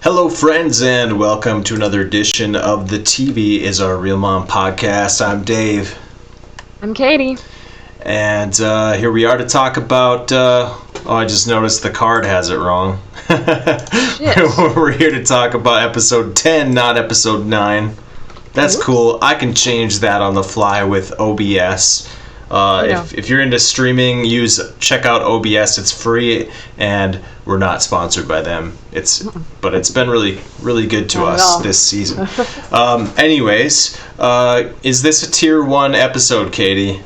Hello, friends, and welcome to another edition of the TV is Our Real Mom podcast. I'm Dave. I'm Catie. And here we are to talk about, I just noticed the card has it wrong. We're here to talk about episode 10, not episode 9. That's cool. I can change that on the fly with OBS. If you're into streaming, check out OBS. It's free, and we're not sponsored by them. But it's been really good to us this season. Anyways, is this a tier 1 episode, Catie?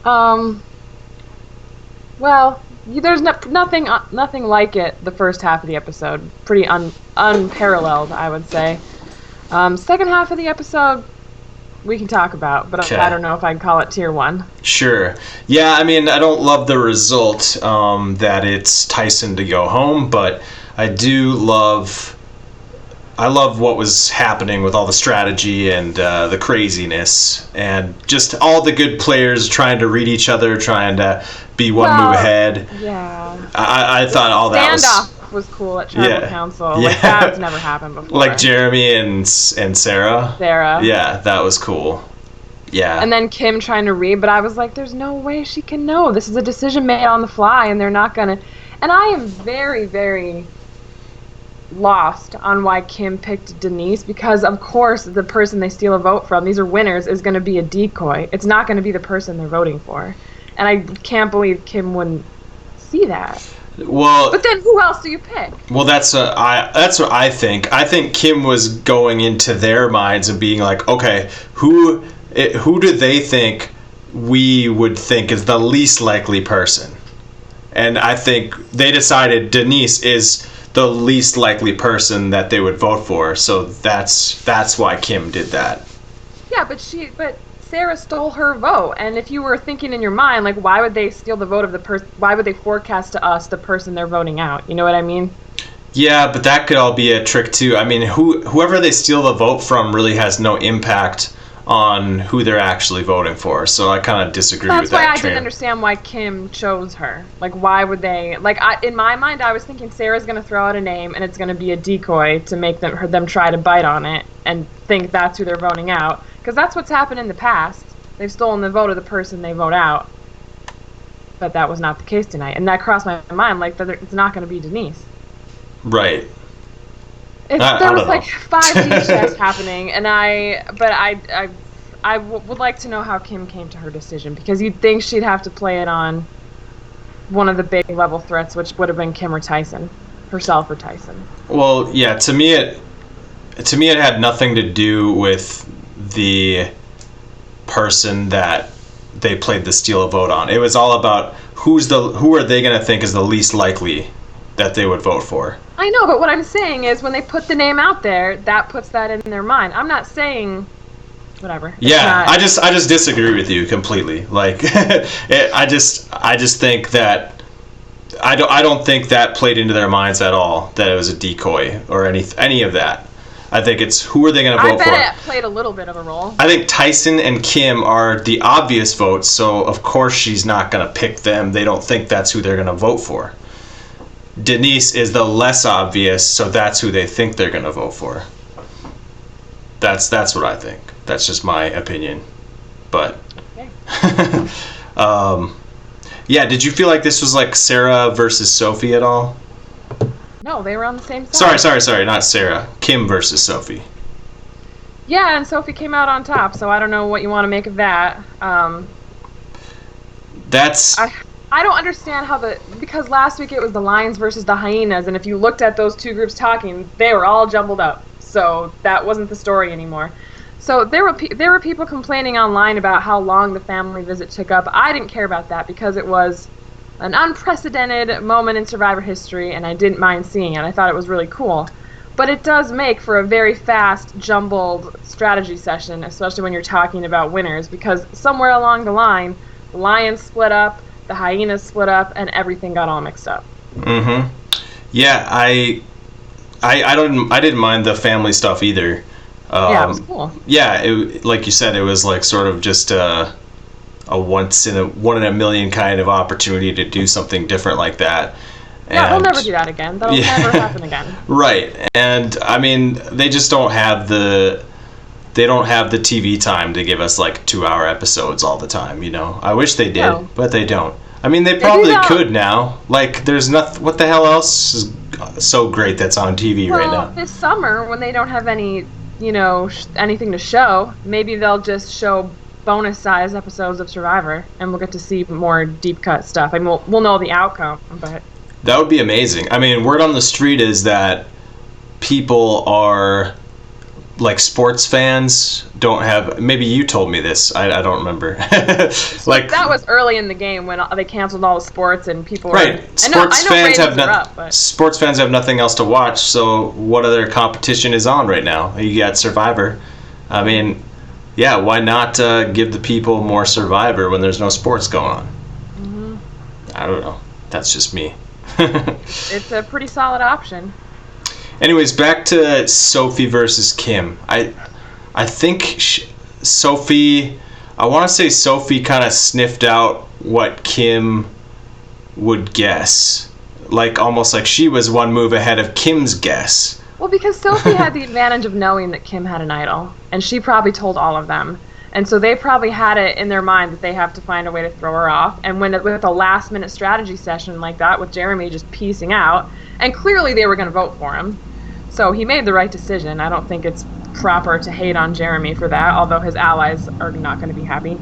Well, there's nothing like it. The first half of the episode, pretty unparalleled, I would say. Second half of the episode, we can talk about, but I don't know if I'd call it tier 1. Sure. Yeah, I mean, I don't love the result that it's Tyson to go home, but I love what was happening with all the strategy and the craziness and just all the good players trying to read each other, trying to be one move ahead. Yeah. I thought all that was cool at Tribal Council. Yeah. Like, that's never happened before. Like Jeremy and Sarah. Yeah, that was cool. Yeah. And then Kim trying to read, but I was like, there's no way she can know. This is a decision made on the fly, and they're not going to... And I am very, very lost on why Kim picked Denise, because, of course, the person they steal a vote from, these are winners, is going to be a decoy. It's not going to be the person they're voting for. And I can't believe Kim wouldn't see that. Well, but then who else do you pick? Well, that's what I think. I think Kim was going into their minds and being like, okay, who do they think we would think is the least likely person? And I think they decided Denise is the least likely person that they would vote for. So that's why Kim did that. Yeah, but Sarah stole her vote, and if you were thinking in your mind, like, why would they steal the vote of the person? Why would they forecast to us the person they're voting out? You know what I mean? Yeah, but that could all be a trick too. I mean, whoever they steal the vote from really has no impact on who they're actually voting for. So I kind of disagree with that. That's why I didn't understand why Kim chose her. Like, why would they? Like, in my mind, I was thinking Sarah's going to throw out a name, and it's going to be a decoy to make them try to bite on it and think that's who they're voting out. Because that's what's happened in the past. They've stolen the vote of the person they vote out. But that was not the case tonight. And that crossed my mind, like, that it's not going to be Denise. Right. There was like 5 deep checks happening, and I would like to know how Kim came to her decision, because you'd think she'd have to play it on one of the big level threats, which would have been Kim or Tyson, herself or Tyson. Well, yeah, to me it had nothing to do with the person that they played the steal a vote on. It was all about who are they going to think is the least likely that they would vote for. I know, but what I'm saying is when they put the name out there, that puts that in their mind. I'm not saying whatever. I just disagree with you completely. Like I just think that I don't think that played into their minds at all, that it was a decoy or any of that. I think it's who are they going to vote for. I bet it played a little bit of a role. I think Tyson and Kim are the obvious votes, so of course she's not going to pick them. They don't think that's who they're going to vote for. Denise is the less obvious, so that's who they think they're going to vote for. That's what I think. That's just my opinion. But okay. Yeah, did you feel like this was like Sarah versus Sophie at all? No, they were on the same side. Sorry, not Sarah. Kim versus Sophie. Yeah, and Sophie came out on top, so I don't know what you want to make of that. I don't understand because last week it was the lions versus the hyenas, and if you looked at those two groups talking, they were all jumbled up. So that wasn't the story anymore. So there were people complaining online about how long the family visit took up. I didn't care about that because it was an unprecedented moment in Survivor history, and I didn't mind seeing it. I thought it was really cool. But it does make for a very fast, jumbled strategy session, especially when you're talking about winners, because somewhere along the line, the lions split up, the hyenas split up, and everything got all mixed up. Mm-hmm. Yeah, I didn't mind the family stuff either. Yeah, it was cool. Yeah, like you said, it was like sort of just a one in a million kind of opportunity to do something different like that. Yeah, they'll never do that again. That'll never happen again. Right. And I mean, they just don't have the TV time to give us like 2-hour episodes all the time, you know. I wish they did, but they don't. I mean, they probably could now. Like, there's nothing. What the hell else is so great that's on TV right now? This summer, when they don't have any, anything to show, maybe they'll just show bonus-size episodes of Survivor, and we'll get to see more deep-cut stuff. I mean, we'll know the outcome, but that would be amazing. I mean, word on the street is that people are, like, sports fans don't have. Maybe you told me this. I don't remember. Like, that was early in the game when they canceled all the sports and people. Right. Sports fans have nothing else to watch. So what other competition is on right now? You got Survivor. I mean, yeah. Why not give the people more Survivor when there's no sports going on? Mm-hmm. I don't know. That's just me. It's a pretty solid option. Anyways, back to Sophie versus Kim. I think Sophie. I want to say Sophie kind of sniffed out what Kim would guess, like almost like she was one move ahead of Kim's guess. Well, because Sophie had the advantage of knowing that Kim had an idol, and she probably told all of them. And so they probably had it in their mind that they have to find a way to throw her off. And with a last-minute strategy session like that, with Jeremy just piecing out, and clearly they were going to vote for him. So he made the right decision. I don't think it's proper to hate on Jeremy for that, although his allies are not going to be happy.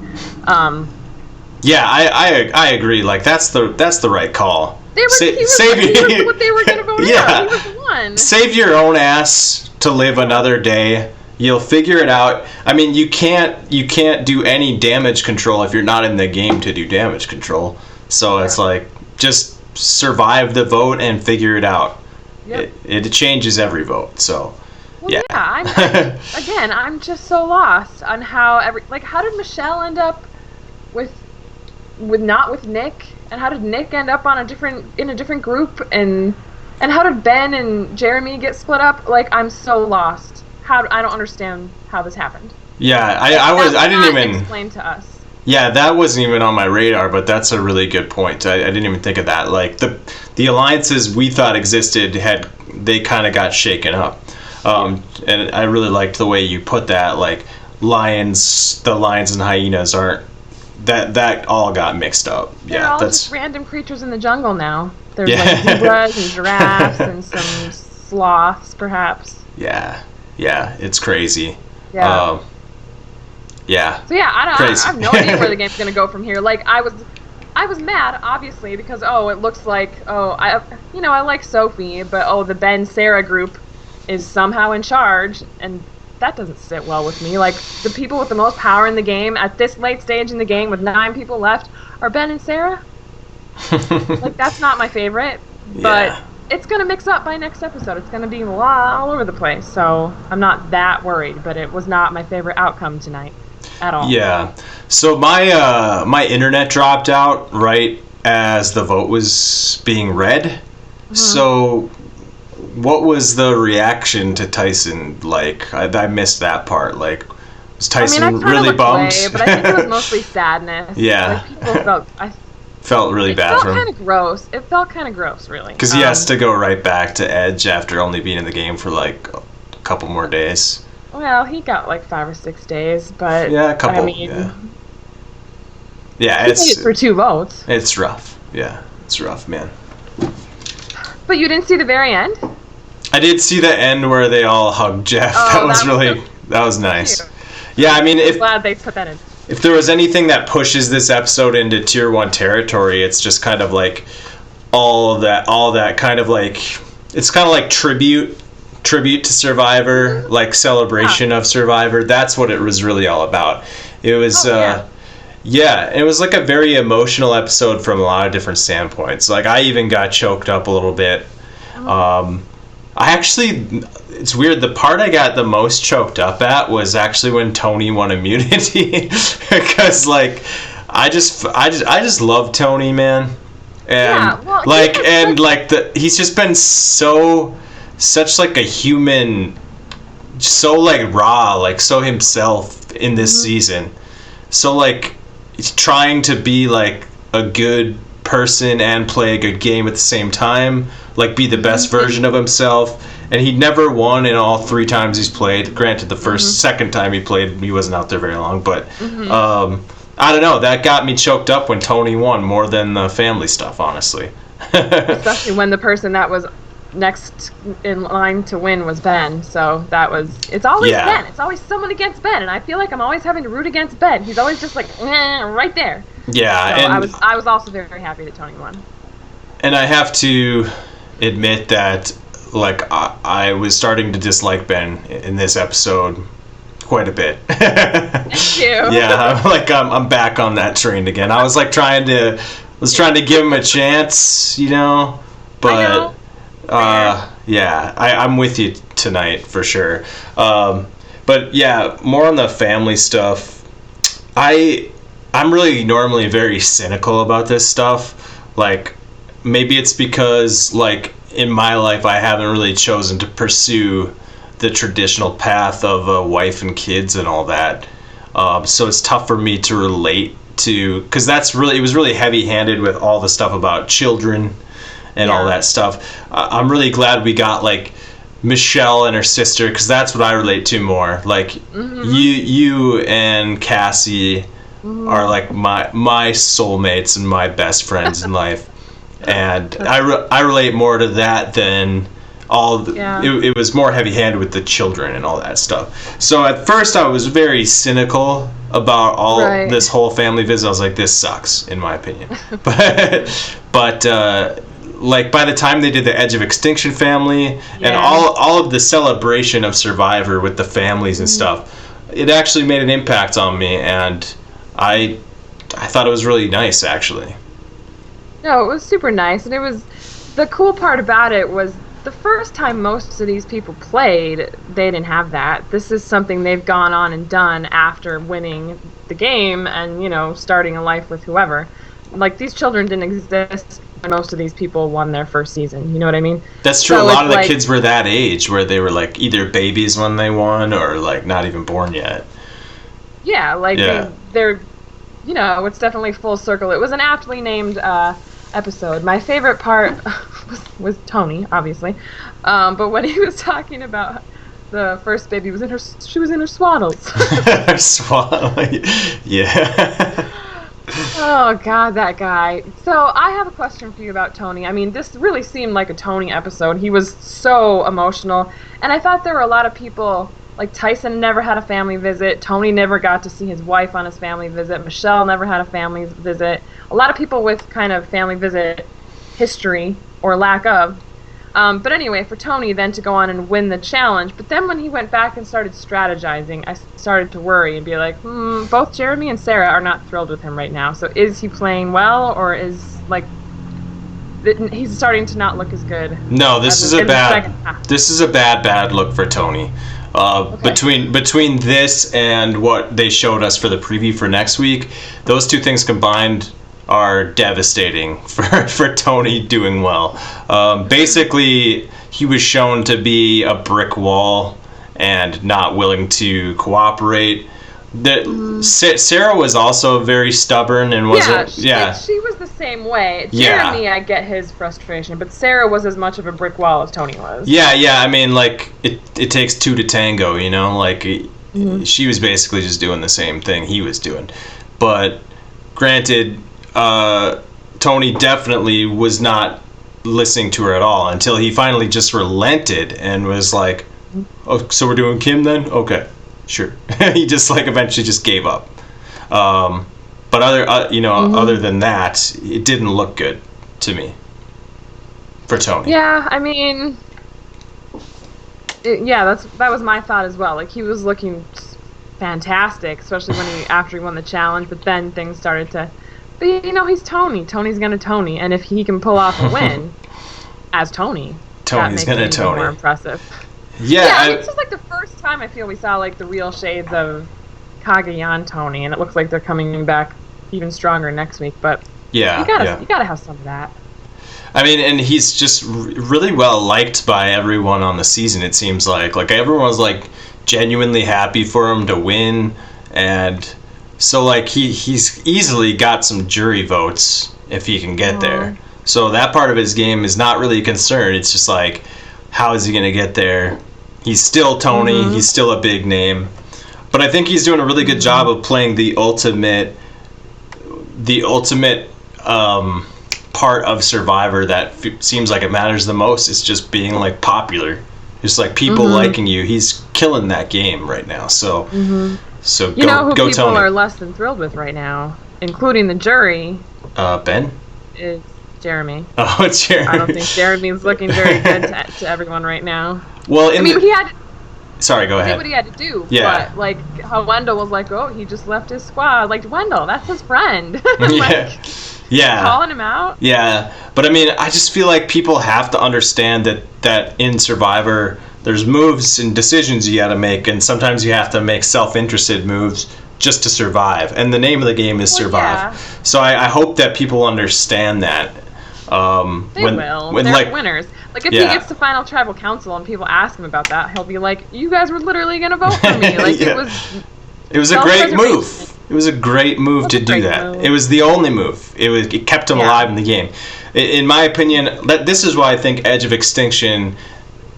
Yeah, I agree. Like, that's the right call. He was what they were going to vote for. He was the one. Save your own ass to live another day. You'll figure it out. I mean, you can't do any damage control if you're not in the game to do damage control. So it's like, just survive the vote and figure it out. Yep. It changes every vote. So, well, I'm just so lost on how how did Michelle end up with not with Nick, and how did Nick end up in a different group, and how did Ben and Jeremy get split up? Like, I'm so lost. I don't understand how this happened. Yeah, I didn't even explain to us. Yeah, that wasn't even on my radar, but that's a really good point. I didn't even think of that. Like, the alliances we thought existed they kind of got shaken up. And I really liked the way you put that. Like, the lions and hyenas aren't. That all got mixed up. They're all just random creatures in the jungle now. There's like zebras and giraffes and some sloths, perhaps. Yeah, it's crazy. Yeah. Yeah. So I have no idea where the game's gonna go from here. Like, I was mad, obviously, because it looks like I like Sophie, but the Ben Sarah group is somehow in charge, and that doesn't sit well with me. Like, the people with the most power in the game at this late stage in the game with 9 people left are Ben and Sarah. Like, that's not my favorite, but it's gonna mix up by next episode. It's gonna be a lot all over the place, so I'm not that worried. But it was not my favorite outcome tonight at all. Yeah. So my internet dropped out right as the vote was being read. Mm-hmm. So what was the reaction to Tyson like? I missed that part. Like, was Tyson really bummed? But I think it was mostly sadness. Yeah. Like, people felt really bad for him. It felt kind of gross, really. Because he has to go right back to Edge after only being in the game for like a couple more days. Well, he got like 5 or 6 days, but a couple. I mean, it's for 2 votes. It's rough. Yeah, it's rough, man. But you didn't see the very end? I did see the end where they all hugged Jeff. That was nice. Cute. Yeah, I mean, I'm glad they put that in. If there was anything that pushes this episode into Tier 1 territory, it's just kind of like all that kind of like, it's kind of like tribute to Survivor, like celebration of Survivor. That's what it was really all about. It was it was like a very emotional episode from a lot of different standpoints. Like, I even got choked up a little bit. It's weird, the part I got the most choked up at was actually when Tony won immunity. Because, like, I just love Tony, man. And he's just been such like a human, so like raw, like so himself in this season. So like, he's trying to be like a good person and play a good game at the same time, like be the best version of himself. And he never won in all 3 times he's played. Granted, the second time he played, he wasn't out there very long, but I don't know, that got me choked up when Tony won more than the family stuff, honestly. Especially when the person that was next in line to win was Ben. So it's always Ben. It's always someone against Ben, and I feel like I'm always having to root against Ben. He's always just like right there. Yeah, so and I was also very happy that Tony won. And I have to admit that, like, I was starting to dislike Ben in this episode quite a bit. Thank you. Yeah, I'm back on that train again. I was like trying to give him a chance, you know, but yeah, I'm with you tonight for sure. But yeah, more on the family stuff. I'm really normally very cynical about this stuff. Like, maybe it's because, like, in my life I haven't really chosen to pursue the traditional path of a wife and kids and all that. So it's tough for me to relate to, because it was really heavy-handed with all the stuff about children and all that stuff. I'm really glad we got, like, Michelle and her sister, because that's what I relate to more. Like, you and Cassie are like my soulmates and my best friends in life, and I relate more to that than it was more heavy-handed with the children and all that stuff. So at first I was very cynical about all this whole family visit. I was like, this sucks, in my opinion. but like, by the time they did the Edge of Extinction family and all of the celebration of Survivor with the families and stuff, it actually made an impact on me, and I thought it was really nice, actually. No, it was super nice, and it was, the cool part about it was the first time most of these people played, they didn't have that. This is something they've gone on and done after winning the game and, you know, starting a life with whoever. Like, these children didn't exist when most of these people won their first season. You know what I mean? That's true. So a lot of the kids were that age where they were, like, either babies when they won or, like, not even born yet. Yeah, like, they're, you know, it's definitely full circle. It was an aptly named episode. My favorite part was Tony, obviously. But when he was talking about the first baby, she was in her swaddles. Swaddle, yeah. Oh, God, that guy. So, I have a question for you about Tony. I mean, this really seemed like a Tony episode. He was so emotional. And I thought there were a lot of people, like Tyson never had a family visit. Tony never got to see his wife on his family visit. Michelle never had a family visit. A lot of people with kind of family visit history or lack of. But anyway, for Tony then to go on and win the challenge. But then when he went back and started strategizing, I started to worry and be like, both Jeremy and Sarah are not thrilled with him right now. So is he playing well, or is, like, he's starting to not look as good? No, this is a bad look for Tony. Between this and what they showed us for the preview for next week, those two things combined are devastating for Tony doing well. Basically, he was shown to be a brick wall and not willing to cooperate. Sarah was also very stubborn and wasn't. She was the same way. Jeremy, I get his frustration, but Sarah was as much of a brick wall as Tony was. Yeah. I mean, like, it takes two to tango, you know. Like, she was basically just doing the same thing he was doing. But granted, Tony definitely was not listening to her at all until he finally just relented and was like, "Oh, so we're doing Kim then? Okay, sure." He just, like, eventually just gave up. But other than that, it didn't look good to me for Tony. Yeah, I mean, that was my thought as well. Like, he was looking fantastic, especially after he won the challenge. But then things started to. But, you know, he's Tony. Tony's gonna Tony, and if he can pull off a win as Tony's gonna Tony. More impressive. Yeah, it's just like the first time I feel we saw, like, the real shades of Kagayan Tony, and it looks like they're coming back even stronger next week. But you gotta have some of that. I mean, and he's just really well liked by everyone on the season. It seems like everyone was, like, genuinely happy for him to win, and so, like, he's easily got some jury votes if he can get there. So that part of his game is not really a concern. It's just like, how is he going to get there? He's still Tony. He's still a big name. But I think he's doing a really good job of playing the ultimate part of Survivor that seems like it matters the most. It's just being like popular. Just like people liking you. He's killing that game right now. So, so you know who go people Tony. are less than thrilled with right now, including the jury, Ben? is Jeremy. Oh, it's Jeremy. I don't think Jeremy's looking very good to everyone right now. Well, he had Sorry, go did ahead. what he had to do. Yeah. But like how Wendell was like, oh, he just left his squad. Like, Wendell, that's his friend. Yeah. Calling him out. Yeah, but I mean, I just feel like people have to understand that in Survivor, there's moves and decisions you got to make, and sometimes you have to make self-interested moves just to survive. And the name of the game is Survive. Yeah. So I hope that people understand that. They will. They're winners. Like, if he gets to Final Tribal Council and people ask him about that, he'll be like, you guys were literally going to vote for me. Like, it was a great move. It was a great move to do that. Move. It was the only move. It kept him alive in the game. In my opinion, this is why I think Edge of Extinction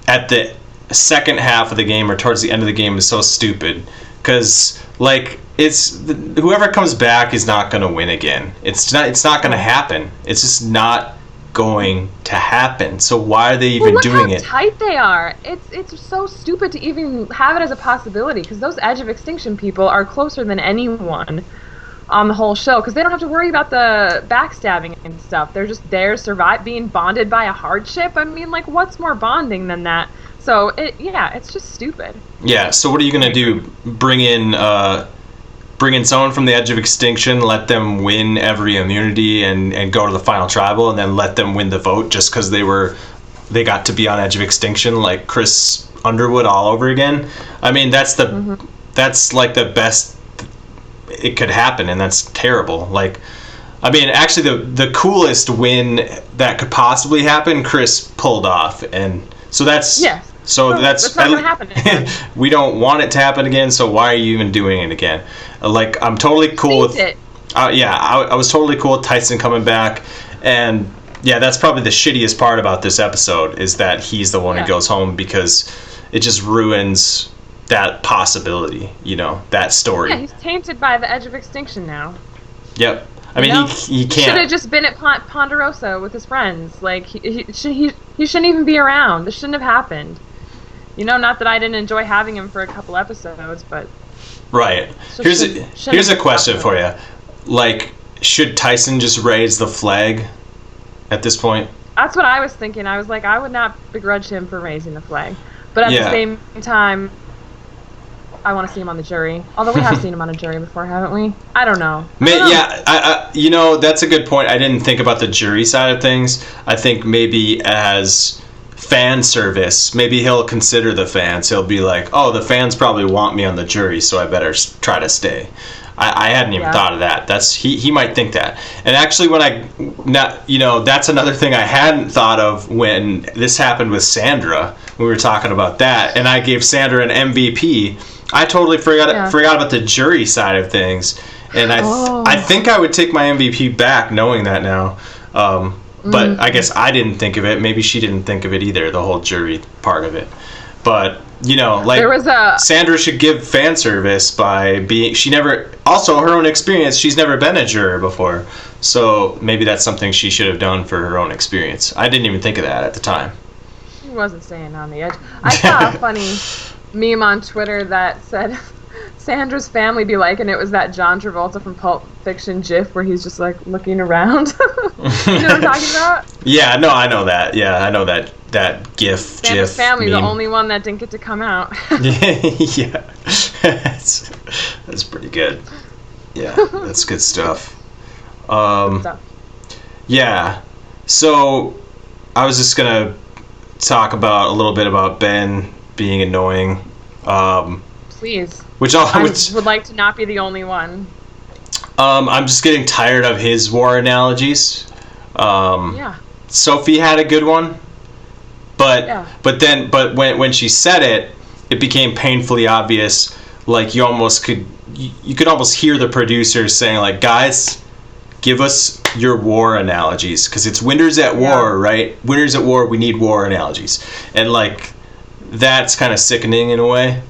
at the second half of the game or towards the end of the game is so stupid. Because, like, whoever comes back is not going to win again. It's not going to happen. It's just not going to happen. So why are they even doing it? Look how tight they are. It's so stupid to even have it as a possibility, because those Edge of Extinction people are closer than anyone on the whole show, because they don't have to worry about the backstabbing and stuff. They're just there being bonded by a hardship. I mean, like, what's more bonding than that? So it's just stupid. Yeah. So what are you gonna do? Bring in someone from the Edge of Extinction, let them win every immunity and go to the Final Tribal, and then let them win the vote just because they got to be on Edge of Extinction, like Chris Underwood all over again? I mean, that's like the best it could happen, and that's terrible. Like, I mean, actually the coolest win that could possibly happen, Chris pulled off, and so that's that's not gonna happen again. We don't want it to happen again, so why are you even doing it again? Like, I'm totally cool with it. I was totally cool with Tyson coming back, and yeah, that's probably the shittiest part about this episode, is that he's the one who goes home, because it just ruins that possibility, that story. Yeah, he's tainted by the Edge of Extinction now. Yep. I mean, he can't. Should have just been at Ponderosa with his friends. Like, he shouldn't even be around. This shouldn't have happened. Not that I didn't enjoy having him for a couple episodes, but... Right. Here's a question for you. Like, should Tyson just raise the flag at this point? That's what I was thinking. I was like, I would not begrudge him for raising the flag. But at the same time, I want to see him on the jury. Although we have seen him on a jury before, haven't we? I don't know. Yeah, that's a good point. I didn't think about the jury side of things. I think maybe as fan service, maybe he'll consider the fans. He'll be like, oh, the fans probably want me on the jury, so I better try to stay. I hadn't even thought of that. He might think that. And actually, that's another thing I hadn't thought of when this happened with Sandra. We were talking about that, and I gave Sandra an MVP. I totally forgot about the jury side of things, and I think I would take my MVP back knowing that now. But I guess I didn't think of it. Maybe she didn't think of it either, the whole jury part of it. But, Sandra should give fan service by being... Also, her own experience, she's never been a juror before. So maybe that's something she should have done for her own experience. I didn't even think of that at the time. She wasn't staying on the edge. I saw a funny meme on Twitter that said... Sandra's family be like, and it was that John Travolta from Pulp Fiction gif where he's just like looking around. You know what I'm talking about? Yeah, no, I know that. Yeah, I know that gif. Sandra's family, meme. The only one that didn't get to come out. Yeah, that's pretty good. Yeah, that's good stuff. Yeah, so I was just gonna talk a little bit about Ben being annoying. Please. I would like to not be the only one. I'm just getting tired of his war analogies. Sophie had a good one, but when she said it, it became painfully obvious. Like, you could almost hear the producers saying, like, guys, give us your war analogies, because it's Winters at War, right? Winters at War, we need war analogies. And, like, that's kind of sickening in a way.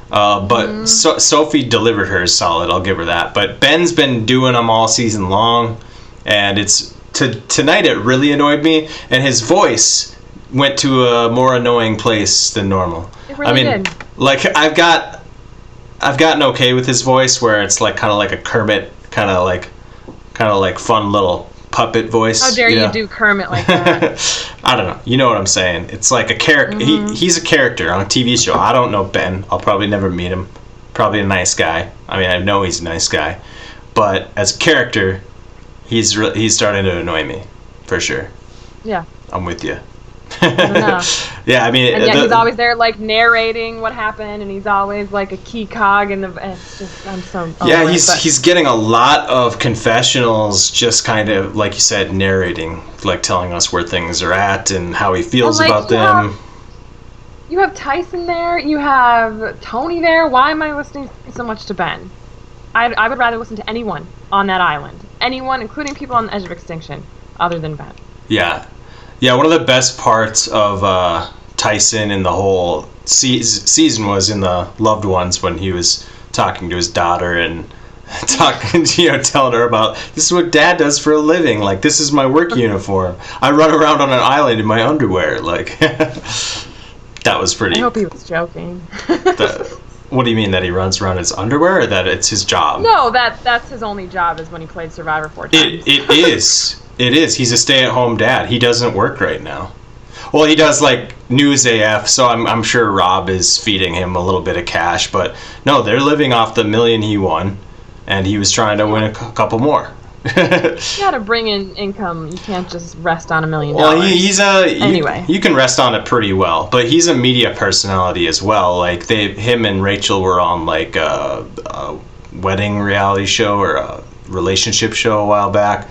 But Sophie delivered hers solid, I'll give her that. But Ben's been doing them all season long, and tonight it really annoyed me, and his voice went to a more annoying place than normal. It really did. Like, I've gotten okay with his voice, where it's like kind of like a Kermit, kind of like fun little puppet voice. How dare you do Kermit like that? I don't know. You know what I'm saying? It's like a character. He's a character on a TV show. I don't know Ben. I'll probably never meet him. Probably a nice guy. I mean, I know he's a nice guy, but as a character, he's starting to annoy me, for sure. Yeah. I'm with you. I don't know. Yeah, I mean, and yet he's always there, like, narrating what happened, and he's always like a key cog in the. It's just, I'm so. Yeah, he's getting a lot of confessionals, just kind of like you said, narrating, like telling us where things are at and how he feels about them. You have Tyson there. You have Tony there. Why am I listening so much to Ben? I would rather listen to anyone on that island. Anyone, including people on the edge of extinction, other than Ben. Yeah. Yeah, one of the best parts of Tyson in the whole season was in the Loved Ones, when he was talking to his daughter and telling her about, this is what Dad does for a living. Like, this is my work uniform. I run around on an island in my underwear. Like, that was pretty. I hope he was joking. What do you mean, that he runs around in his underwear, or that it's his job? No, that's his only job, is when he played Survivor 4 times. It is. It is. He's a stay-at-home dad. He doesn't work right now. Well, he does, like, News AF, so I'm sure Rob is feeding him a little bit of cash. But no, they're living off the $1 million he won, and he was trying to win a couple more. You gotta bring in income. You can't just rest on $1 million. Well, anyway. You can rest on it pretty well, but he's a media personality as well. Like, him and Rachel were on, like, a wedding reality show or a relationship show a while back.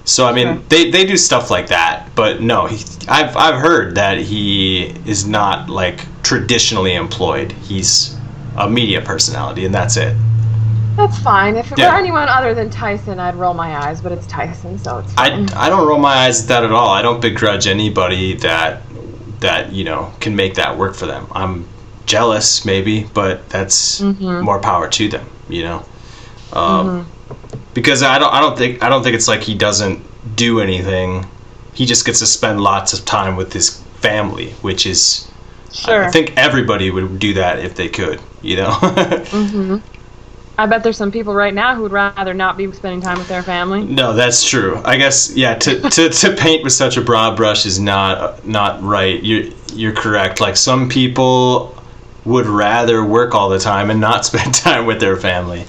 So, I mean, they do stuff like that, but no, I've heard that he is not, like, traditionally employed. He's a media personality, and that's it. That's fine. If it were anyone other than Tyson, I'd roll my eyes, but it's Tyson, so it's fine. I don't roll my eyes at that at all. I don't begrudge anybody that can make that work for them. I'm jealous, maybe, but that's more power to them, Because I don't think it's like he doesn't do anything. He just gets to spend lots of time with his family, which is, I think everybody would do that if they could, I bet there's some people right now who would rather not be spending time with their family. No, that's true. I guess, yeah, to paint with such a broad brush is not right. You're correct. Like, some people would rather work all the time and not spend time with their family.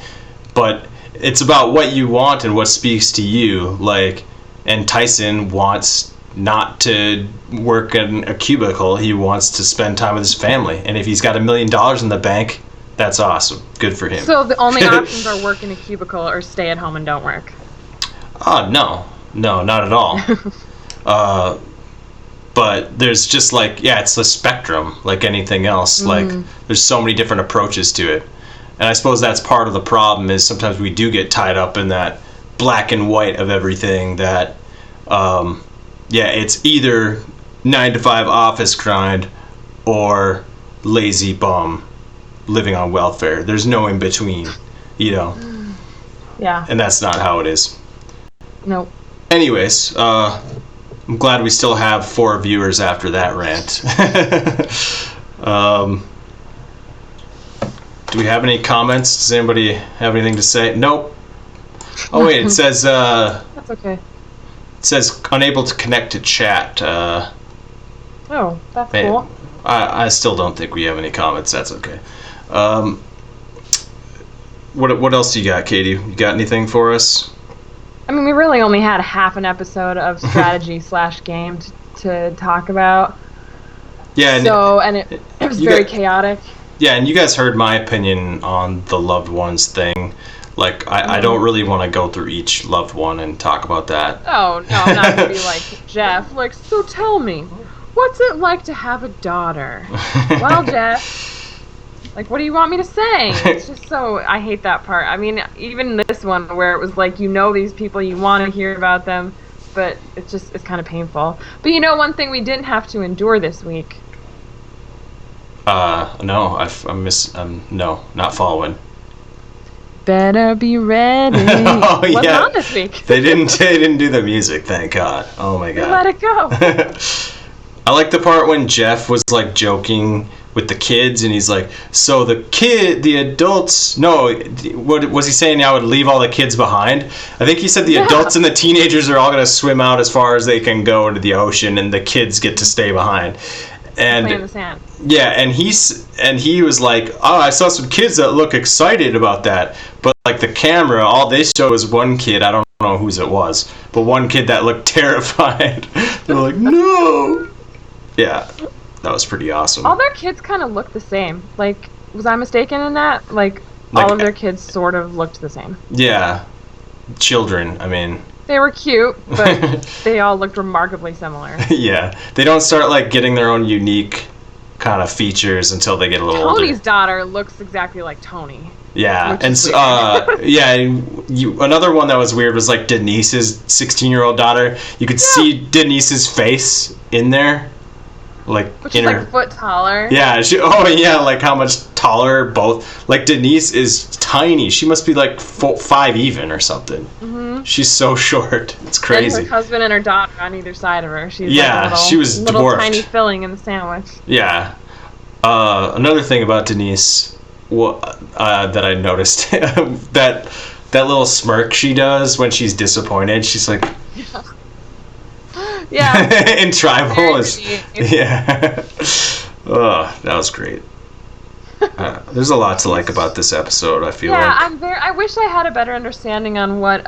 But it's about what you want and what speaks to you. Like, and Tyson wants not to work in a cubicle. He wants to spend time with his family. And if he's got $1 million in the bank, that's awesome. Good for him. So the only options are work in a cubicle or stay at home and don't work. Oh, no, not at all. But there's just, like, it's the spectrum, like anything else. Like, there's so many different approaches to it. And I suppose that's part of the problem, is sometimes we do get tied up in that black and white of everything, that, it's either 9-to-5 office grind or lazy bum living on welfare. There's no in between, Yeah. And that's not how it is. Nope. Anyways, I'm glad we still have 4 viewers after that rant. Do we have any comments? Does anybody have anything to say? Nope. Oh wait, it says that's okay. It says unable to connect to chat. Oh, that's cool. I still don't think we have any comments. That's okay. What else do you got, Catie? You got anything for us? I mean, we really only had half an episode of strategy / game to talk about. Yeah. And it was very chaotic. Yeah, and you guys heard my opinion on the Loved Ones thing. Like, I don't really want to go through each Loved One and talk about that. Oh, no, I'm not going to be like Jeff. Like, so tell me, what's it like to have a daughter? Well, Jeff, Like, what do you want me to say? It's just so, I hate that part. I mean, even this one where it was like, these people, you want to hear about them, but it's kind of painful. But one thing we didn't have to endure this week. No, no, not following. Better be ready. Oh, What's yeah. on this week? They didn't do the music, thank God. Oh my God. Let it go. I like the part when Jeff was like joking with the kids, and he's like, so the adults, no, what was he saying? I would leave all the kids behind. I think he said the adults and the teenagers are all going to swim out as far as they can go into the ocean, and the kids get to stay behind. And play in the sand. Yeah, and he was like, oh, I saw some kids that look excited about that, but like the camera, all they showed was one kid. I don't know whose it was, but one kid that looked terrified. They're like, no. Yeah, that was pretty awesome. All their kids kind of looked the same. Like, was I mistaken in that? Like all of their kids sort of looked the same. Yeah, children. I mean. They were cute, but they all looked remarkably similar. Yeah, they don't start like getting their own unique kind of features until they get a little older. Tony's daughter looks exactly like Tony. Yeah, and another one that was weird was like Denise's 16-year-old daughter. You could see Denise's face in there, like which in is her. like a foot taller. Yeah, like how much taller both. Like Denise is tiny. She must be like 5 even or something. Mm-hmm. She's so short. It's crazy. And her husband and her daughter on either side of her. She's she was little dwarfed. Tiny filling in the sandwich. Yeah. Another thing about Denise, that I noticed, that little smirk she does when she's disappointed. She's like. Yeah. In tribal is. Yeah. Oh, that was great. There's a lot to like about this episode, I feel like. Yeah, I wish I had a better understanding on what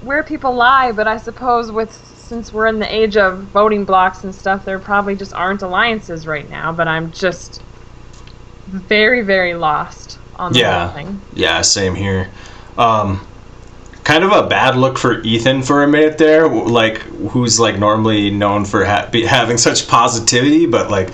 where people lie, but I suppose since we're in the age of voting blocks and stuff, there probably just aren't alliances right now, but I'm just very, very lost on the whole thing. Yeah, same here. Kind of a bad look for Ethan for a minute there, like who's like normally known for having such positivity, but like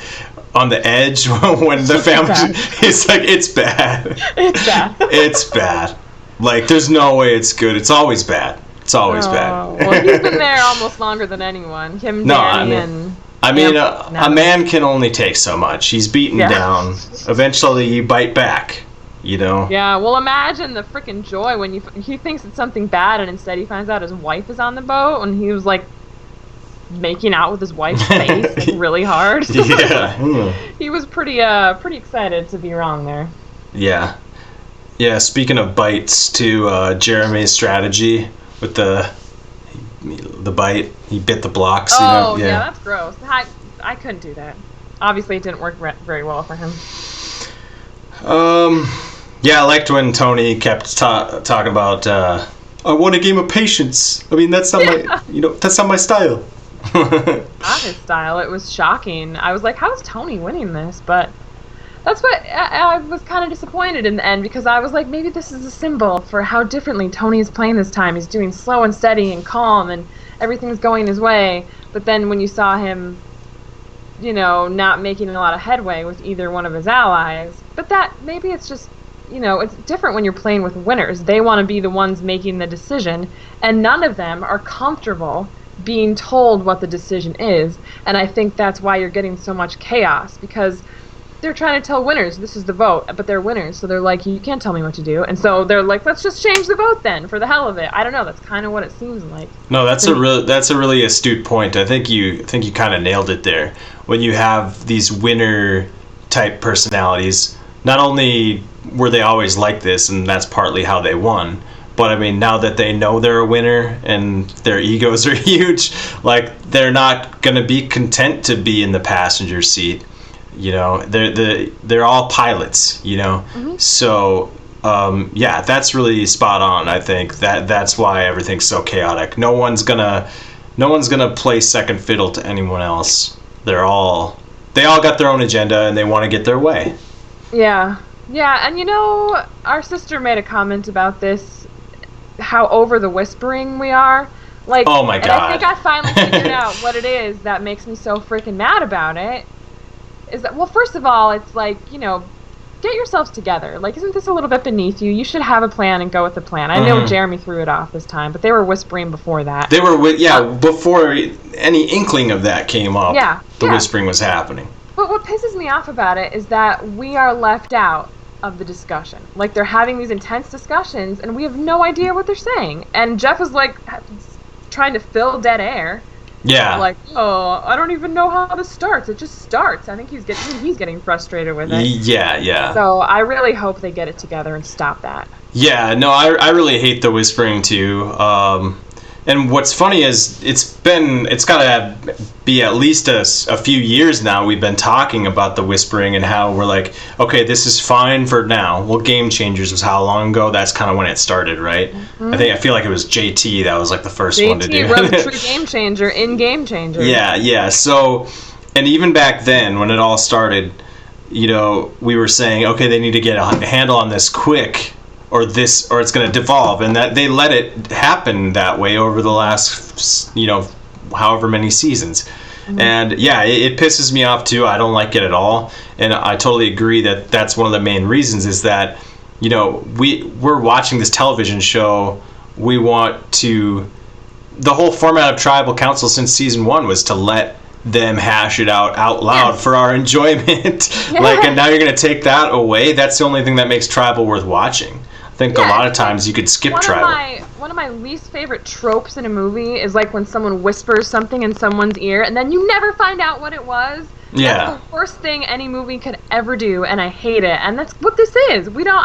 on the edge when the family, it's like it's bad. It's bad. It's bad. Like there's no way it's good. It's always bad. It's always bad. Well, he's been there almost longer than anyone. Him, Danny, a man can only take so much. He's beaten down. Eventually, you bite back. Yeah, well, imagine the freaking joy when he thinks it's something bad, and instead he finds out his wife is on the boat, and he was like making out with his wife's face like, really hard. Yeah. He was pretty excited to be wrong there. Yeah. Yeah, speaking of bites, to Jeremy's strategy with the bite, he bit the blocks. Oh, yeah, that's gross. I couldn't do that. Obviously, it didn't work very well for him. Yeah, I liked when Tony kept talking about, I want a game of patience. I mean, that's not that's not my style. Not his style. It was shocking. I was like, how is Tony winning this? But that's what I was kind of disappointed in the end, because I was like, maybe this is a symbol for how differently Tony is playing this time. He's doing slow and steady and calm, and everything's going his way. But then when you saw him, not making a lot of headway with either one of his allies, but that maybe it's just, it's different when you're playing with winners. They want to be the ones making the decision, and none of them are comfortable being told what the decision is. And I think that's why you're getting so much chaos, because they're trying to tell winners this is the vote, but they're winners, so they're like, you can't tell me what to do. And so they're like, let's just change the vote then, for the hell of it. I don't know, that's kind of what it seems like. No, that's a really astute point. I think you kind of nailed it there. When you have these winner type personalities, not only were they always like this, and that's partly how they won, but I mean, now that they know they're a winner and their egos are huge, like they're not gonna be content to be in the passenger seat. They're all pilots. Mm-hmm. So that's really spot on. I think that's why everything's so chaotic. No one's gonna play second fiddle to anyone else. They all got their own agenda and they want to get their way. Yeah, and our sister made a comment about this, how over the whispering we are. Like, oh my God. And I think I finally figured out what it is that makes me so freaking mad about it. Is that, well, first of all, it's like, get yourselves together. Like, isn't this a little bit beneath you? You should have a plan and go with the plan. I know Jeremy threw it off this time, but they were whispering before that. They were, before any inkling of that came up. Yeah, the whispering was happening. But what pisses me off about it is that we are left out of the discussion. Like, they're having these intense discussions, and we have no idea what they're saying. And Jeff is, like, trying to fill dead air. Yeah. Like, oh, I don't even know how this starts. It just starts. I think he's getting frustrated with it. Yeah. So I really hope they get it together and stop that. Yeah, no, I really hate the whispering too. And what's funny is it's got to be at least a few years now we've been talking about the whispering and how we're like, okay, this is fine for now. Well, Game Changers was how long ago? That's kind of when it started, right? Mm-hmm. I feel like it was JT that was like the first one to do it. JT wrote True Game Changer in Game Changer. Yeah. So, and even back then when it all started, we were saying, okay, they need to get a handle on this quick. Or it's going to devolve, and that they let it happen that way over the last, however many seasons. Mm-hmm. And yeah, it pisses me off too. I don't like it at all, and I totally agree that that's one of the main reasons is that, we're watching this television show. We want to. The whole format of Tribal Council since season 1 was to let them hash it out loud for our enjoyment. And now you're going to take that away. That's the only thing that makes Tribal worth watching. I think a lot of times you could skip Tribal. One of my least favorite tropes in a movie is like when someone whispers something in someone's ear and then you never find out what it was. Yeah. That's the worst thing any movie could ever do, and I hate it. And that's what this is. We get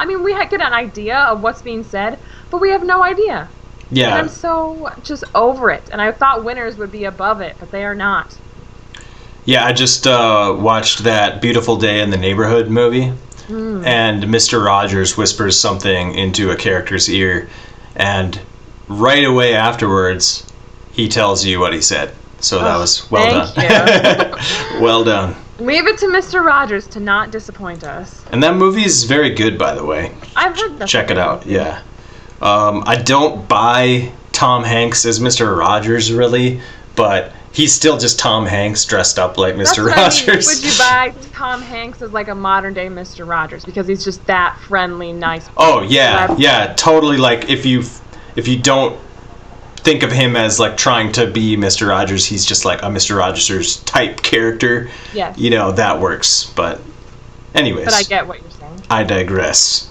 an idea of what's being said, but we have no idea. Yeah. And I'm so just over it. And I thought Winners would be above it, but they are not. Yeah, I just watched that Beautiful Day in the Neighborhood movie. And Mr. Rogers whispers something into a character's ear, and right away afterwards, he tells you what he said. So that was well done. Well done. Leave it to Mr. Rogers to not disappoint us. And that movie is very good, by the way. I've heard that. Check it out. Yeah. I don't buy Tom Hanks as Mr. Rogers really, but he's still just Tom Hanks dressed up like Mr. Rogers. I mean. Would you buy Tom Hanks as like a modern day Mr. Rogers because he's just that friendly, nice? Oh yeah, totally. Like if you don't think of him as like trying to be Mr. Rogers, he's just like a Mr. Rogers type character. Yes. That works. But anyways. But I get what you're saying. I digress.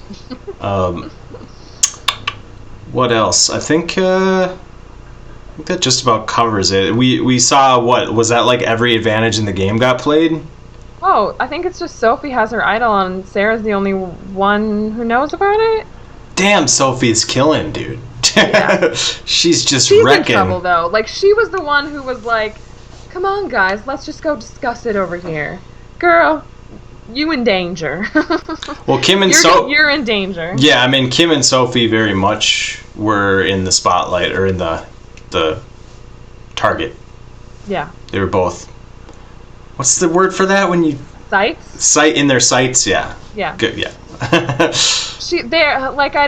What else? I think that just about covers it. We saw, what was that, like every advantage in the game got played? Oh, I think it's just Sophie has her idol and Sarah's the only one who knows about it. Damn, Sophie's killing, dude. Yeah. She's in wrecking. trouble though. Like she was the one who was like, "Come on, guys, let's just go discuss it over here." Girl, you in danger. Well, Kim and you're in danger. Yeah, I mean Kim and Sophie very much were in the spotlight or in the target. Yeah. They were both. What's the word for that when you sights? Sight in their sights, yeah. Yeah. Good, yeah. They're like I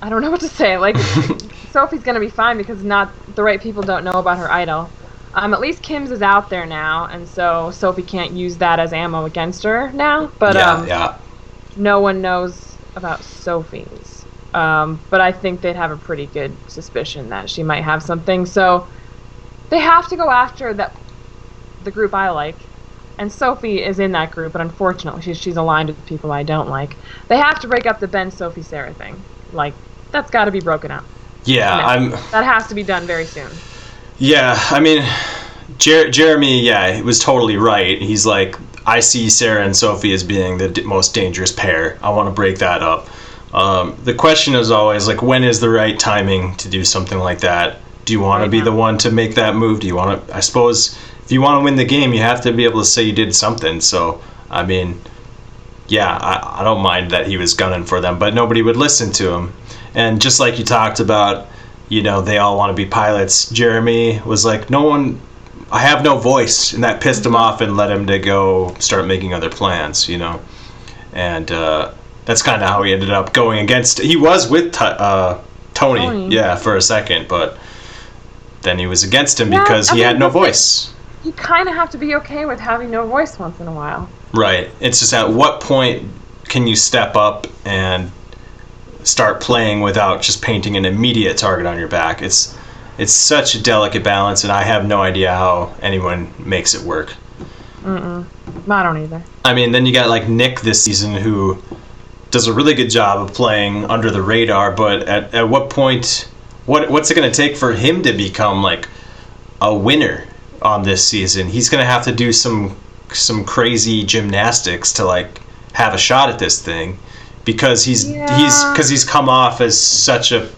don't know what to say. Like Sophie's gonna be fine because not the right people don't know about her idol. At least Kim's is out there now, and so Sophie can't use that as ammo against her now. But no one knows about Sophie's. But I think they'd have a pretty good suspicion that she might have something. So they have to go after the group I like. And Sophie is in that group, but unfortunately she's aligned with people I don't like. They have to break up the Ben, Sophie, Sarah thing. Like, that's got to be broken up. Yeah, that has to be done very soon. Yeah, I mean, Jeremy, he was totally right. He's like, I see Sarah and Sophie as being the most dangerous pair. I want to break that up. The question is always, like, when is the right timing to do something like that? Do you want to be the one to make that move? Do you want to, I suppose, if you want to win the game, you have to be able to say you did something. So, I mean, yeah, I don't mind that he was gunning for them, but nobody would listen to him. And just like you talked about, they all want to be pilots. Jeremy was like, I have no voice, and that pissed him off and led him to go start making other plans, And that's kind of how he ended up going against. He was with Tony, for a second, but then he was against him because he had no voice. you kind of have to be okay with having no voice once in a while. Right. It's just at what point can you step up and start playing without just painting an immediate target on your back? It's such a delicate balance, and I have no idea how anyone makes it work. I don't either. I mean, then you got like Nick this season, who does a really good job of playing under the radar, but at what point, what's it going to take for him to become like a winner on this season? He's going to have to do some crazy gymnastics to like have a shot at this thing, because he's come off as such a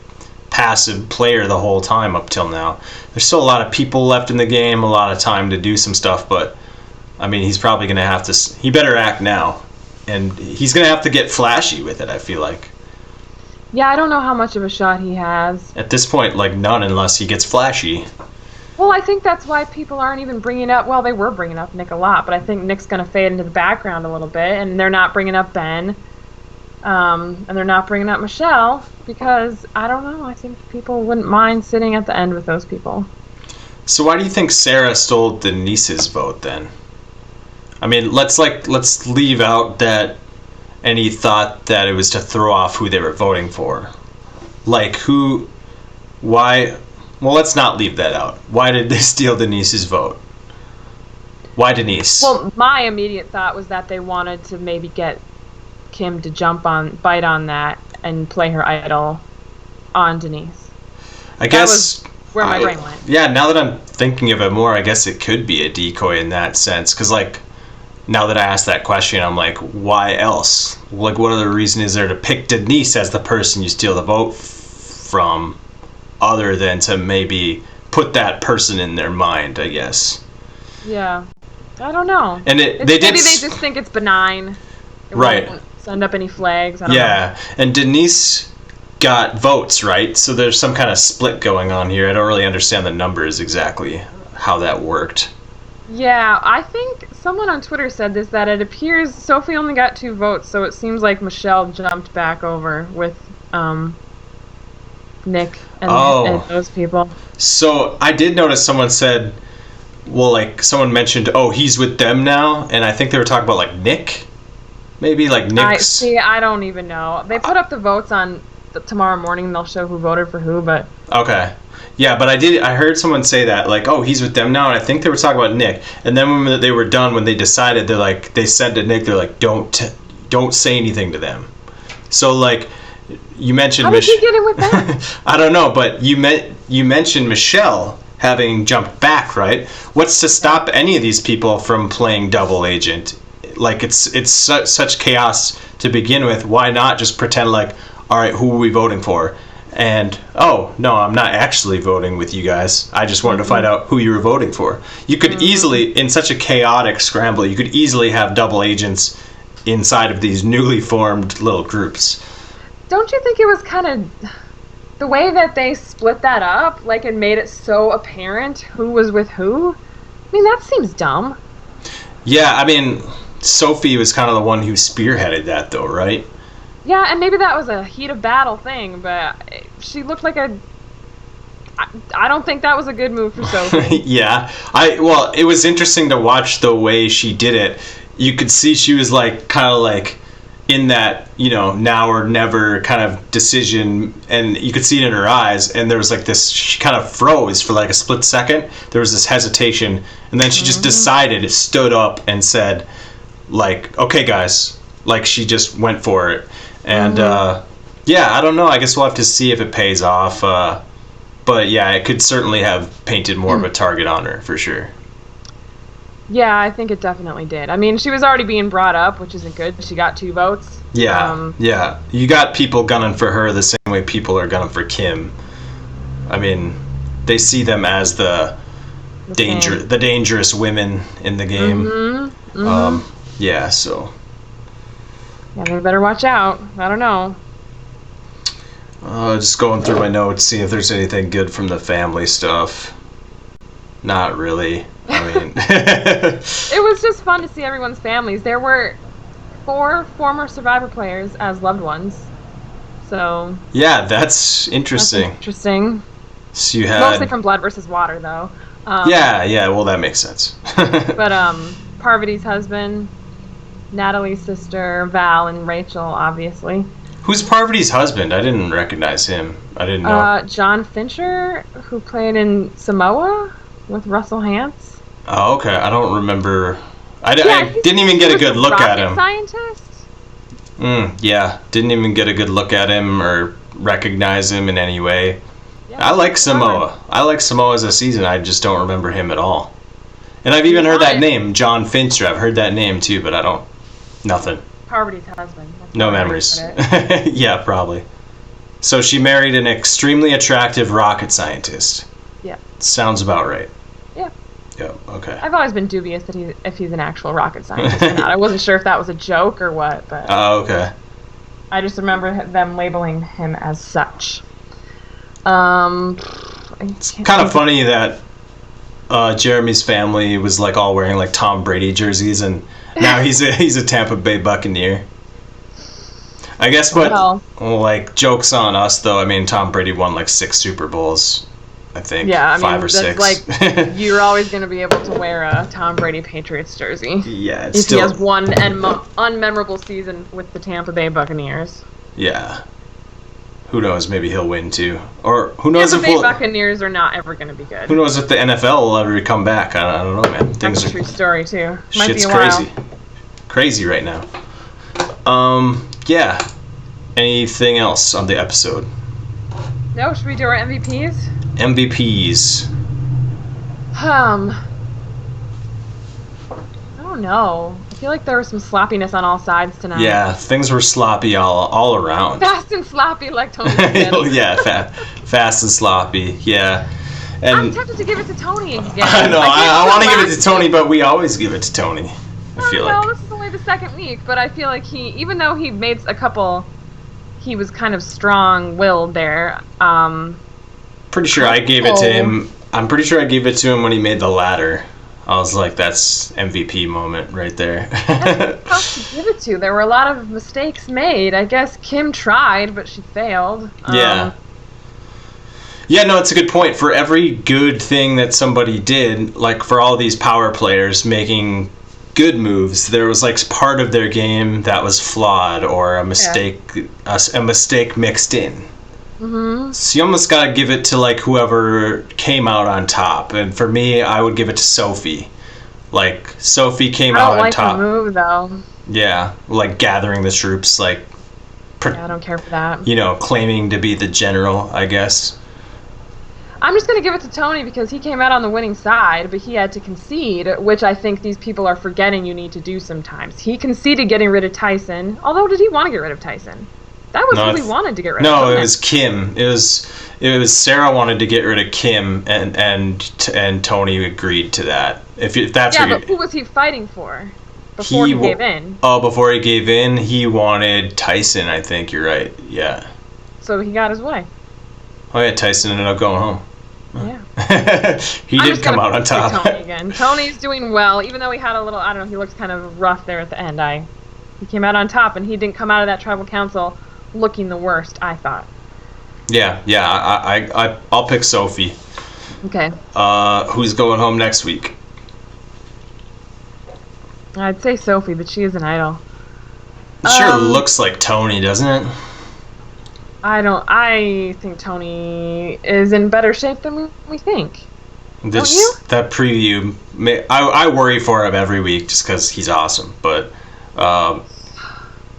passive player the whole time up till now. There's still a lot of people left in the game, a lot of time to do some stuff, but I mean, he's probably going to have to, he better act now, and he's going to have to get flashy with it, I feel like. Yeah, I don't know how much of a shot he has. At this point, like none, unless he gets flashy. Well, I think that's why people aren't even bringing up, well, they were bringing up Nick a lot, but I think Nick's going to fade into the background a little bit, and they're not bringing up Ben, and they're not bringing up Michelle, because, I don't know, I think people wouldn't mind sitting at the end with those people. So why do you think Sarah stole Denise's vote, then? I mean, let's leave out that any thought that it was to throw off who they were voting for. Like, why... Well, let's not leave that out. Why did they steal Denise's vote? Why Denise? Well, my immediate thought was that they wanted to maybe get Kim to bite on that and play her idol on Denise. I guess... That was where my brain went. Yeah, now that I'm thinking of it more, I guess it could be a decoy in that sense. Because, like, now that I asked that question, I'm like, why else? Like, what other reason is there to pick Denise as the person you steal the vote from, other than to maybe put that person in their mind, I guess? Yeah. I don't know. And maybe they just think it's benign. It won't send up any flags. I don't know. And Denise got votes, right? So there's some kind of split going on here. I don't really understand the numbers exactly, how that worked. Yeah, I think someone on Twitter said this, that it appears Sophie only got 2 votes, so it seems like Michelle jumped back over with Nick and those people. So I did notice someone said, well, like, someone mentioned, he's with them now, and I think they were talking about, like, Nick? Maybe, like, Nick's... I don't even know. They put up the votes on tomorrow morning, they'll show who voted for who, but... Okay. Yeah, but I heard someone say that, like, he's with them now, and I think they were talking about Nick. And then when they were done, when they decided, they said to Nick, they're like, don't say anything to them. So, like, you mentioned... How did you get in with that? I don't know, but you mentioned Michelle having jumped back, right? What's to stop any of these people from playing double agent? Like, it's such chaos to begin with. Why not just pretend like, all right, who are we voting for? And, no, I'm not actually voting with you guys. I just wanted to find out who you were voting for. You could easily, in such a chaotic scramble, you could easily have double agents inside of these newly formed little groups. Don't you think it was kind of... the way that they split that up, like, and made it so apparent who was with who? I mean, that seems dumb. Yeah, I mean, Sophie was kind of the one who spearheaded that, though, right? Yeah, and maybe that was a heat of battle thing, but she looked like a... I don't think that was a good move for Sophie. Yeah. Well, it was interesting to watch the way she did it. You could see she was, like, kind of, like, in that, now or never kind of decision, and you could see it in her eyes, and there was, like, this... She kind of froze for, like, a split second. There was this hesitation, and then she just decided, it stood up and said, like, okay, guys. Like, she just went for it. And, yeah, I don't know. I guess we'll have to see if it pays off. But, yeah, it could certainly have painted more of a target on her, for sure. Yeah, I think it definitely did. I mean, she was already being brought up, which isn't good. She got 2 votes. Yeah, yeah. You got people gunning for her the same way people are gunning for Kim. I mean, they see them as the dangerous women in the game. Yeah, so... Yeah, they better watch out. I don't know. Just going through my notes, see if there's anything good from the family stuff. Not really. I mean... It was just fun to see everyone's families. There were 4 former Survivor players as loved ones. So... Yeah, that's interesting. So you had... Mostly from Blood versus Water, though. Yeah, well, that makes sense. But Parvati's husband, Natalie's sister, Val, and Rachel, obviously. Who's Parvati's husband? I didn't recognize him. I didn't know. John Fincher, who played in Samoa with Russell Hantz. Oh, okay. I don't remember. I didn't even get a good look at him. Scientist? Yeah, didn't even get a good look at him or recognize him in any way. Yeah, I like Samoa. I like Samoa as a season. I just don't remember him at all. And I've even heard that name, John Fincher. I've heard that name too, but I don't. Nothing. Parvati's husband. No memories. Yeah, probably. So she married an extremely attractive rocket scientist. Yeah. Sounds about right. Yeah. Yeah, okay. I've always been dubious that if he's an actual rocket scientist or not. I wasn't sure if that was a joke or what, but... Oh, okay. I just remember them labeling him as such. It's kind of funny that Jeremy's family was like all wearing like Tom Brady jerseys, and now he's a Tampa Bay Buccaneer. I guess like jokes on us though. I mean, Tom Brady won like 6 Super Bowls, I think. Yeah, I mean, 5 or 6. Like you're always going to be able to wear a Tom Brady Patriots jersey. Yeah, if he has one unmemorable season with the Tampa Bay Buccaneers. Yeah. Who knows? Maybe he'll win too, or who knows if the Buccaneers are not ever going to be good. Who knows if the NFL will ever come back? I don't know, man. That's a true story too. Might Shit's be a while. Crazy right now. Yeah. Anything else on the episode? No. Should we do our MVPs? MVPs. I don't know. I feel like there was some sloppiness on all sides tonight. Yeah, things were sloppy all around. Fast and sloppy, like Tony said. Yeah, fast and sloppy. Yeah. And I'm tempted to give it to Tony again. I know. I want to give it to Tony, but we always give it to Tony. I feel like. Well, this is only the second week, but I feel like even though he made a couple, he was kind of strong-willed there. Pretty sure I gave it to him. I'm pretty sure I gave it to him when he made the ladder. I was like, that's MVP moment right there. That's tough to give it to. There were a lot of mistakes made. I guess Kim tried, but she failed. Yeah. Yeah, no, it's a good point. For every good thing that somebody did, like for all these power players making good moves, there was like part of their game that was flawed or a mistake, a mistake mixed in. Mm-hmm. So you almost gotta give it to like whoever came out on top, and for me, I would give it to Sophie. Like Sophie came out on top. I don't like the move though. Yeah, like gathering the troops, like. I don't care for that. You know, claiming to be the general, I guess. I'm just gonna give it to Tony because he came out on the winning side, but he had to concede, which I think these people are forgetting you need to do sometimes. He conceded getting rid of Tyson, although did he want to get rid of Tyson? That was who he wanted to get rid of. No, it was Kim. It was Sarah wanted to get rid of Kim, and Tony agreed to that. If that's but who was he fighting for before he gave in? Oh, before he gave in, he wanted Tyson. I think you're right. Yeah. So he got his way. Oh yeah, Tyson ended up going home. Yeah. He did come out on top. Tony again. Tony's doing well, even though he had a little. I don't know. He looked kind of rough there at the end. He came out on top, and he didn't come out of that tribal council looking the worst, I thought. Yeah, I'll pick Sophie. Okay. Who's going home next week? I'd say Sophie, but she is an idol. It sure looks like Tony, doesn't it? I think Tony is in better shape than we think. Don't you? That preview, I worry for him every week just because he's awesome, but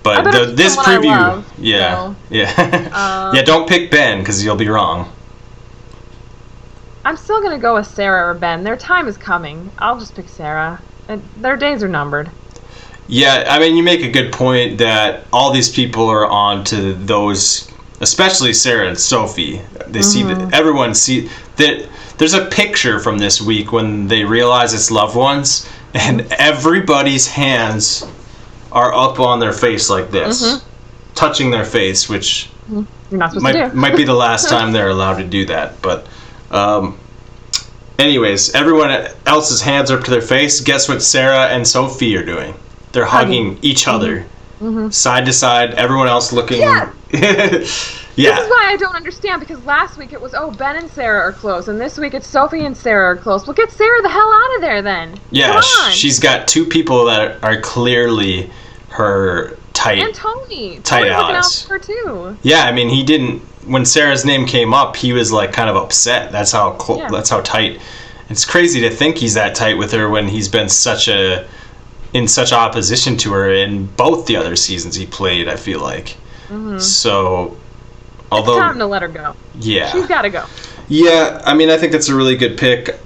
this preview, yeah, don't pick Ben because you'll be wrong. I'm still gonna go with Sarah or Ben. Their time is coming. I'll just pick Sarah. Their days are numbered. Yeah, I mean, you make a good point that all these people are on to those, especially Sarah and Sophie. They see that everyone see that there's a picture from this week when they realize it's loved ones, and everybody's hands are up on their face like this, touching their face, which you're not supposed to do. Might be the last time they're allowed to do that. But anyways, everyone else's hands are up to their face. Guess what Sarah and Sophie are doing? They're hugging each other, side to side. Everyone else looking. Yeah. Yeah. This is why I don't understand, because last week it was, Ben and Sarah are close, and this week it's Sophie and Sarah are close. Well, get Sarah the hell out of there then. Yeah, Come on. she's got two people that are clearly her tight. And Tony. Tight Tony's looking out allies. for her too. Yeah, I mean, he didn't. When Sarah's name came up, he was like kind of upset. That's how That's how tight. It's crazy to think he's that tight with her when he's been in such opposition to her in both the other seasons he played. I feel like. Mm-hmm. So, although it's time to let her go. Yeah, she's got to go. Yeah, I mean, I think that's a really good pick.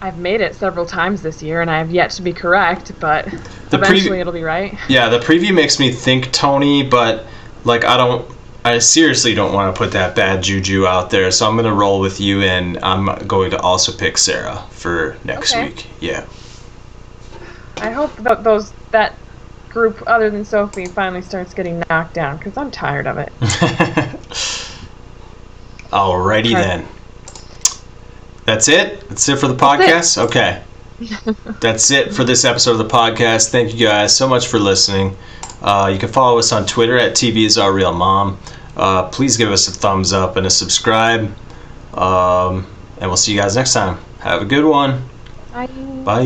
I've made it several times this year, and I have yet to be correct, but eventually it'll be right. Yeah, the preview makes me think Tony, but like I seriously don't want to put that bad juju out there, so I'm going to roll with you, and I'm going to also pick Sarah for next week. Yeah. I hope that group other than Sophie finally starts getting knocked down, because I'm tired of it. Alrighty then. That's it? That's it for the podcast? Okay. That's it for this episode of the podcast. Thank you guys so much for listening. You can follow us on Twitter at TVIsOurRealMom. Please give us a thumbs up and a subscribe. And we'll see you guys next time. Have a good one. Bye. Bye.